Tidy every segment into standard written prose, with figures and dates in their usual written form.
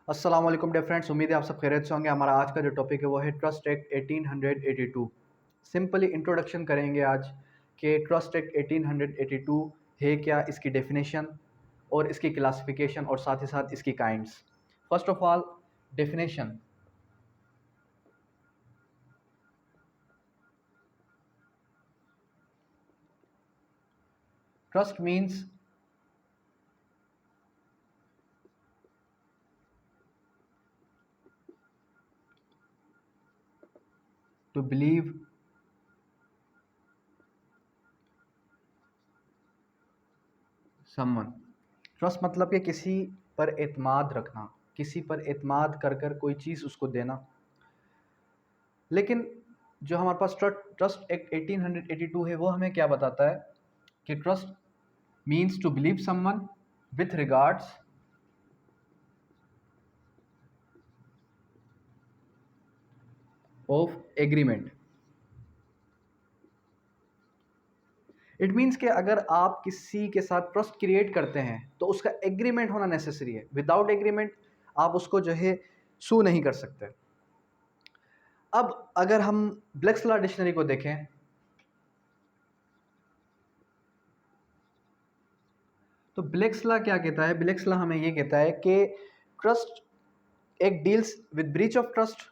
अस्सलाम वालेकुम dear friends, उम्मीद है आप सब खैरियत से होंगे। हमारा आज का जो टॉपिक है वो है ट्रस्ट एक्ट 1882। सिंपली इंट्रोडक्शन करेंगे आज कि ट्रस्ट एक्ट 1882 है क्या, इसकी डेफिनेशन और इसकी क्लासिफिकेशन और साथ ही साथ इसकी kinds. First of all, definition. Trust means to believe someone. Trust मतलब कि किसी पर एतमाद रखना, किसी पर एतमाद कर कर कोई चीज़ उसको देना। लेकिन जो हमारे पास ट्रस्ट एक्ट 1882 है वो हमें क्या बताता है कि trust means to believe someone with regards of agreement. It means कि अगर आप किसी के साथ ट्रस्ट क्रिएट करते हैं तो उसका एग्रीमेंट होना नेसेसरी है। विदाउट एग्रीमेंट आप उसको जो है सू नहीं कर सकते। अब अगर हम ब्लैक्स लॉ डिक्शनरी को देखें तो ब्लैक्स लॉ क्या कहता है? ब्लैक्स लॉ हमें ये कहता है कि ट्रस्ट एक deals with breach of trust.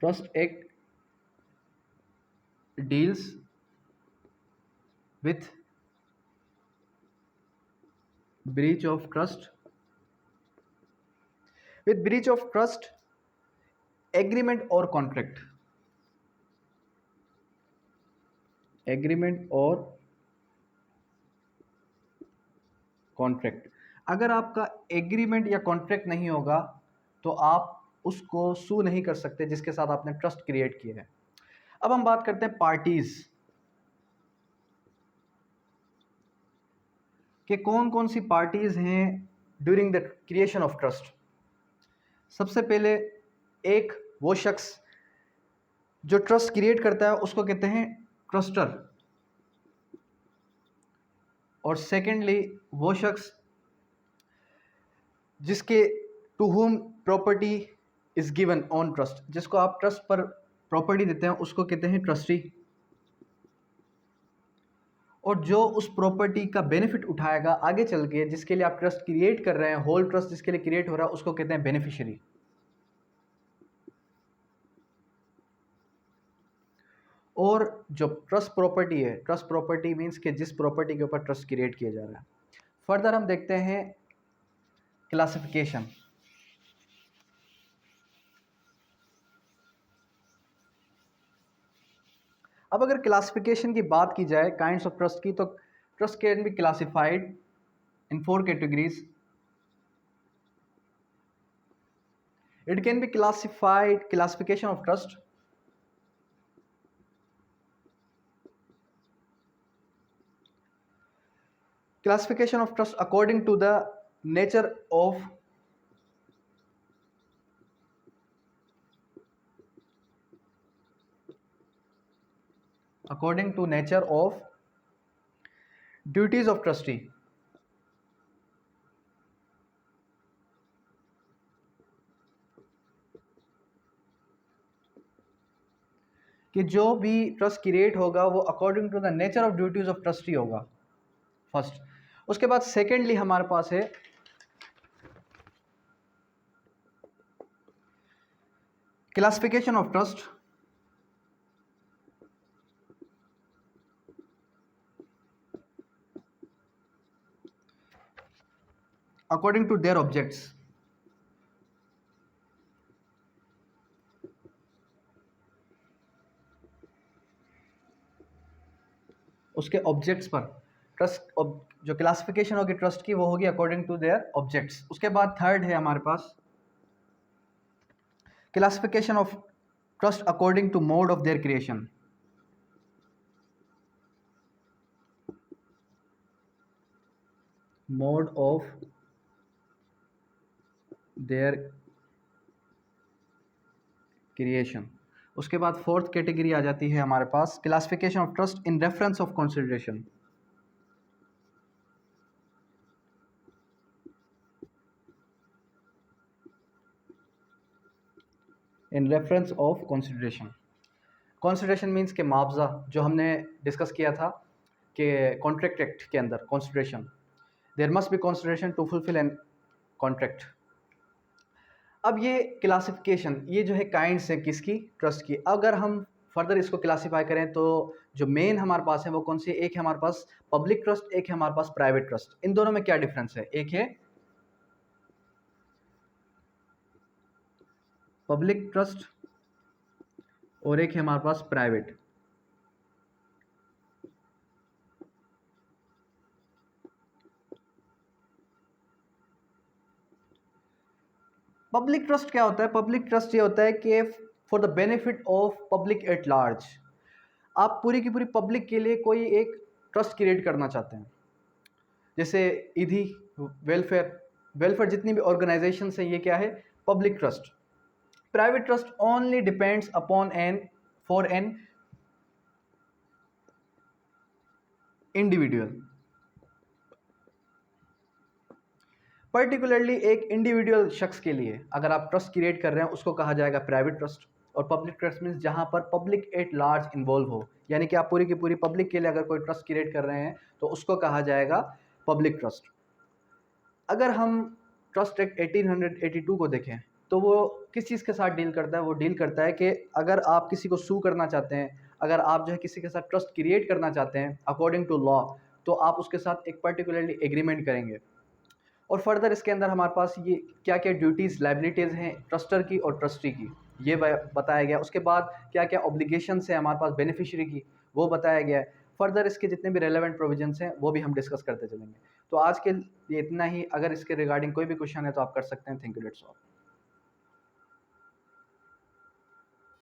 Trust एक deals with breach of trust, with breach of trust, agreement or contract, agreement और कॉन्ट्रैक्ट। अगर आपका एग्रीमेंट या कॉन्ट्रैक्ट नहीं होगा तो आप उसको सू नहीं कर सकते जिसके साथ आपने ट्रस्ट क्रिएट किया है। अब हम बात करते हैं पार्टीज कि कौन कौन सी पार्टीज हैं during the creation of trust. सबसे पहले एक वो शख्स जो ट्रस्ट क्रिएट करता है उसको कहते हैं ट्रस्टर, और सेकेंडली वो शख्स जिसके to whom property is given on trust, जिसको आप ट्रस्ट पर प्रॉपर्टी देते हैं उसको कहते हैं ट्रस्टी, और जो उस प्रॉपर्टी का बेनिफिट उठाएगा आगे चल के, जिसके लिए आप ट्रस्ट क्रिएट कर रहे हैं, होल ट्रस्ट जिसके लिए क्रिएट हो रहा है, उसको कहते हैं बेनिफिशियरी। और जो ट्रस्ट प्रॉपर्टी है, ट्रस्ट प्रॉपर्टी मीन्स कि जिस प्रॉपर्टी के ऊपर ट्रस्ट क्रिएट किया जा रहा है। फर्दर हम देखते हैं क्लासिफिकेशन। अब अगर क्लासिफिकेशन की बात की जाए काइंड्स ऑफ ट्रस्ट की, तो trust can be classified in 4 categories. It can be classified, classification of trust, classification of trust according to the nature of duties of trustee। कि जो भी ट्रस्ट क्रिएट होगा वो according to the nature of duties of trustee होगा, first. उसके बाद secondly हमारे पास है classification of trust according to their objects. उसके ऑब्जेक्ट्स पर ट्रस्ट, जो क्लासिफिकेशन होगी ट्रस्ट की वो होगी अकॉर्डिंग टू देयर ऑब्जेक्ट्स। उसके बाद थर्ड है हमारे पास classification of trust according to mode of their creation. Mode of their creation. उसके बाद फोर्थ कैटेगरी आ जाती है हमारे पास classification of trust in reference of consideration. In reference of consideration. Consideration means के मुआवजा, जो हमने डिस्कस किया था कि कॉन्ट्रैक्ट एक्ट के अंदर consideration, there must be consideration to fulfil an contract. अब ये क्लासिफिकेशन, ये जो है काइंड्स है किसकी, ट्रस्ट की। अगर हम फर्दर इसको क्लासीफाई करें तो जो मेन हमारे पास है वो कौन सी, एक है हमारे पास पब्लिक ट्रस्ट, एक है हमारे पास प्राइवेट ट्रस्ट। इन दोनों में क्या डिफरेंस है, एक है पब्लिक ट्रस्ट और एक है हमारे पास प्राइवेट। पब्लिक ट्रस्ट क्या होता है, पब्लिक ट्रस्ट ये होता है कि for the benefit of public at large, आप पूरी की पूरी पब्लिक के लिए कोई एक ट्रस्ट क्रिएट करना चाहते हैं, जैसे ईदी, वेलफेयर, वेलफेयर जितनी भी ऑर्गेनाइजेशन है ये क्या है, public trust. Private trust only depends upon an for an individual, particularly एक इंडिविजुअल शख्स के लिए अगर आप ट्रस्ट क्रिएट कर रहे हैं उसको कहा जाएगा प्राइवेट ट्रस्ट। और पब्लिक ट्रस्ट मीन्स जहां पर पब्लिक एट लार्ज इन्वॉल्व हो, यानी कि आप पूरी की पूरी पब्लिक के लिए अगर कोई ट्रस्ट क्रिएट कर रहे हैं तो उसको कहा जाएगा पब्लिक ट्रस्ट। अगर हम ट्रस्ट एक्ट 1882 को देखें तो वो किस चीज़ के साथ डील करता है, वो डील करता है कि अगर आप किसी को सू करना चाहते हैं, अगर आप जो है किसी के साथ ट्रस्ट क्रिएट करना चाहते हैं अकॉर्डिंग टू लॉ, तो आप उसके साथ एक पर्टिकुलरली एग्रीमेंट करेंगे। और फर्दर इसके अंदर हमारे पास ये क्या क्या ड्यूटीज़ लाइबिलिटीज़ हैं ट्रस्टर की और ट्रस्टी की, ये बताया गया। उसके बाद क्या क्या ऑब्लिगेशंस है हमारे पास बेनिफिशियरी की, वो बताया गया है। फर्दर इसके जितने भी रेलेवेंट प्रोविजंस हैं वो भी हम डिस्कस करते चलेंगे। तो आज के लिए इतना ही। अगर इसके रिगार्डिंग कोई भी क्वेश्चन है तो आप कर सकते हैं। Thank you, that's all.